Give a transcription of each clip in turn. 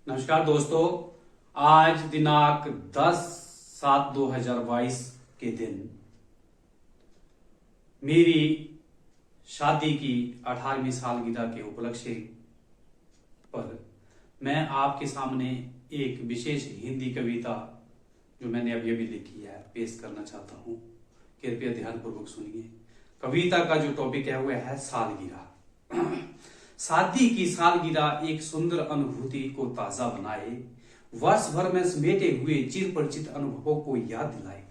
नमस्कार दोस्तों। आज दिनांक 10/7/2022 के दिन मेरी शादी की 18वीं सालगिरह के उपलक्ष्य पर मैं आपके सामने एक विशेष हिंदी कविता जो मैंने अभी अभी लिखी है पेश करना चाहता हूं। कृपया ध्यानपूर्वक सुनिए। कविता का जो टॉपिक है वह है सालगिरह। शादी की सालगिरह एक सुंदर अनुभूति को ताजा बनाए, वर्ष भर में समेटे हुए चिर परिचित अनुभवों को याद दिलाए।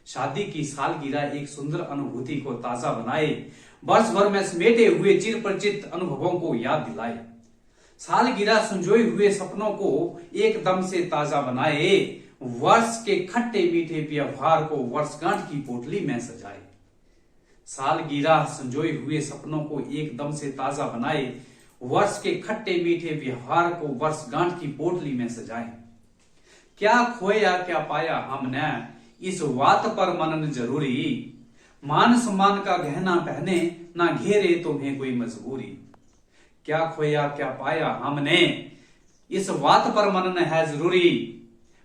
शादी की सालगिरह एक सुंदर अनुभूति को ताजा बनाए, वर्ष भर में समेटे हुए चिर परिचित अनुभवों को याद दिलाए। सालगिरह संजोए हुए सपनों को एकदम से ताजा बनाए, वर्ष के खट्टे मीठे व्यवहार को वर्षगांठ की पोटली में सजाए। सालगिरह संजोए हुए सपनों को एकदम से ताजा बनाए, वर्ष के खट्टे मीठे व्यवहार को वर्षगांठ की पोटली में सजाए। क्या खोया क्या पाया हमने, इस बात पर मनन जरूरी। मान सम्मान का गहना पहने, ना घेरे तुम्हें कोई मजबूरी। क्या खोया क्या पाया हमने, इस बात पर मनन है जरूरी।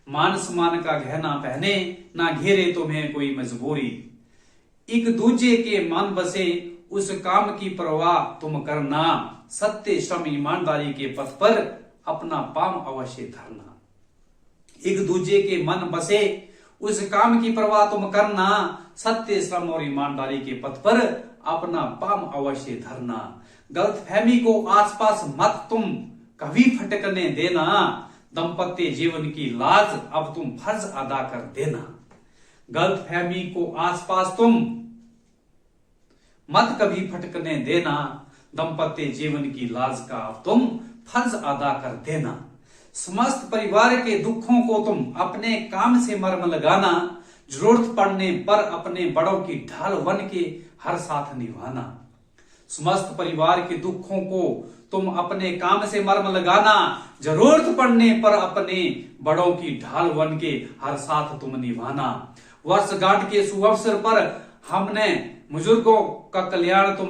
मान सम्मान का गहना पहने, ना घेरे तुम्हें कोई मजबूरी। एक दूजे के मन बसे, उस काम की परवाह तुम करना। सत्य श्रम ईमानदारी के पथ पर अपना पाम अवश्य धरना। एक दूजे के मन बसे, उस काम की परवाह तुम करना। सत्य श्रम और ईमानदारी के पथ पर अपना पाम अवश्य धरना। गलतफहमी को आसपास मत तुम कभी फटकने देना। दाम्पत्य जीवन की लाज अब तुम फर्ज अदा कर देना। गलतफहमी को आसपास तुम मत कभी फटकने देना। दाम्पत्य जीवन की लाज का अब तुम फर्ज अदा कर देना। समस्त परिवार के दुखों को तुम अपने काम से मर्म लगाना। जरूरत पड़ने पर अपने बड़ों की ढाल बन के हर साथ निभाना। समस्त परिवार के दुखों को तुम अपने काम से मर्म लगाना। जरूरत पड़ने पर अपने बड़ों की ढाल बन के हर साथ तुम निभाना। वर्षगांठ के शुभ अवसर पर हमने बुजुर्गों का कल्याण तुम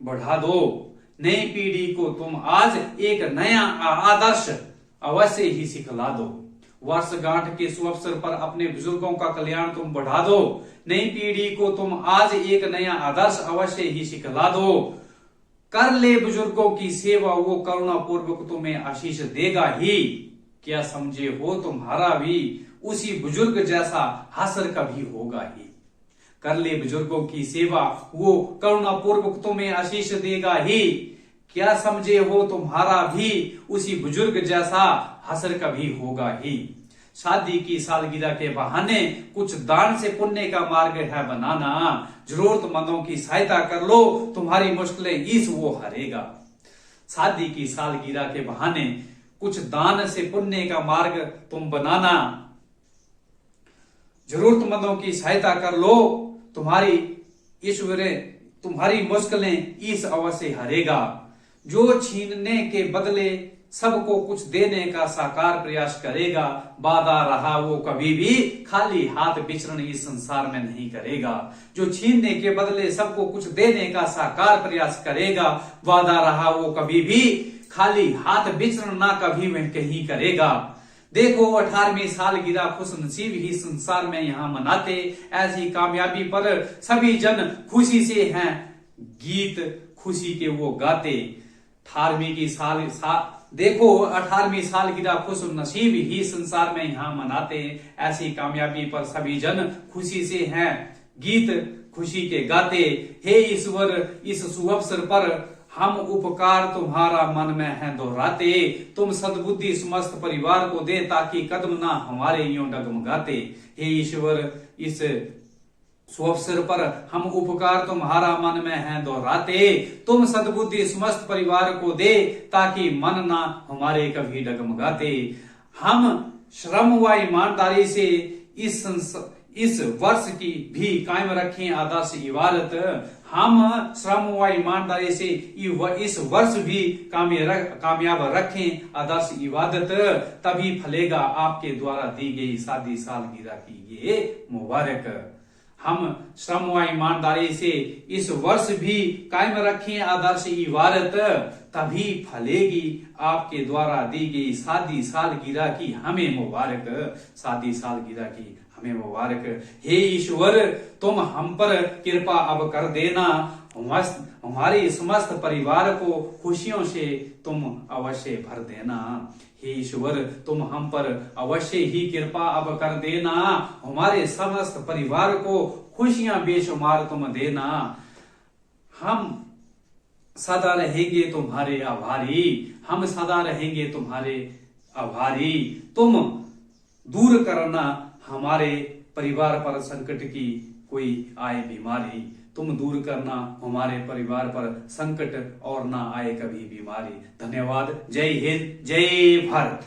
बढ़ा दो। नई पीढ़ी को तुम आज एक नया आदर्श अवश्य ही सिखला दो। वर्षगांठ के शुभ अवसर पर अपने बुजुर्गों का कल्याण तुम बढ़ा दो। नई पीढ़ी को तुम आज एक नया आदर्श अवश्य ही सिखला दो। कर ले बुजुर्गों की सेवा, वो करुणा पूर्वक तुम्हें आशीष देगा ही। क्या समझे हो तुम्हारा भी, उसी बुजुर्ग जैसा हासिल कभी होगा ही। कर ले बुजुर्गों की सेवा, वो करुणा पूर्वक तुम्हें आशीष देगा ही। क्या समझे हो तुम्हारा भी, उसी बुजुर्ग जैसा हासिल कभी होगा ही। शादी की सालगिरह के बहाने कुछ दान से पुण्य का मार्ग है बनाना। जरूरतमंदों की सहायता कर लो, तुम्हारी मुश्किलें इस वो हरेगा। शादी की सालगिरह के बहाने कुछ दान से पुण्य का मार्ग तुम बनाना। जरूरतमंदों की सहायता कर लो, तुम्हारी मुश्किलें इस अवश्य हरेगा। जो छीनने के बदले सबको कुछ देने का साकार प्रयास करेगा, वादा रहा वो कभी भी खाली हाथ विचरण इस संसार में नहीं करेगा। जो छीनने के बदले सबको कुछ देने का साकार प्रयास करेगा, वादा रहा वो कभी भी खाली हाथ विचरण ना कभी वह कहीं करेगा। देखो 18वीं सालगिरह खुश नसीब ही संसार में यहाँ मनाते। ऐसी कामयाबी पर सभी जन खुशी से हैं गीत खुशी के वो गाते। 18वीं की देखो 18वीं सालगिरह खुश नसीब ही संसार में यहाँ मनाते। ऐसी कामयाबी पर सभी जन खुशी से हैं गीत खुशी के गाते। हे ईश्वर, इस शुभ अवसर पर हम उपकार तुम्हारा मन में है दोहराते। तुम सद्बुद्धि समस्त परिवार को दे, ताकि कदम ना हमारे यूं डगमगाते। हे ईश्वर, इस शुभ अवसर पर हम उपकार तुम्हारा मन में है दोहराते। तुम सद्बुद्धि समस्त परिवार को दे, ताकि मन ना हमारे कभी डगमगाते। हम श्रम व ईमानदारी से इस वर्ष की भी कायम रखें आदर्श इबादत। हम श्रम व ईमानदारी से इस वर्ष भी कामयाब रखें आदर्श इबादत। तभी फलेगा आपके द्वारा दी गई शादी सालगिरह की ये मुबारक। हम श्रम व ईमानदारी से इस वर्ष भी कायम रखें आदर्श इबादत। तभी फलेगी आपके द्वारा दी गई शादी सालगिरह की हमें मुबारक, शादी सालगिरह की हमें मुबारक। हे ईश्वर तुम हम पर कृपा अब कर देना, हमारे समस्त परिवार को खुशियों से तुम अवश्य भर देना। हे ईश्वर तुम हम पर अवश्य ही कृपा अब कर देना, हमारे समस्त परिवार को खुशियां बेशुमार तुम देना। हम सदा रहेंगे तुम्हारे आभारी, हम सदा रहेंगे तुम्हारे आभारी। तुम दूर करना हमारे परिवार पर संकट की कोई आए बीमारी, तुम दूर करना हमारे परिवार पर संकट और ना आए कभी बीमारी। धन्यवाद। जय हिंद, जय भारत।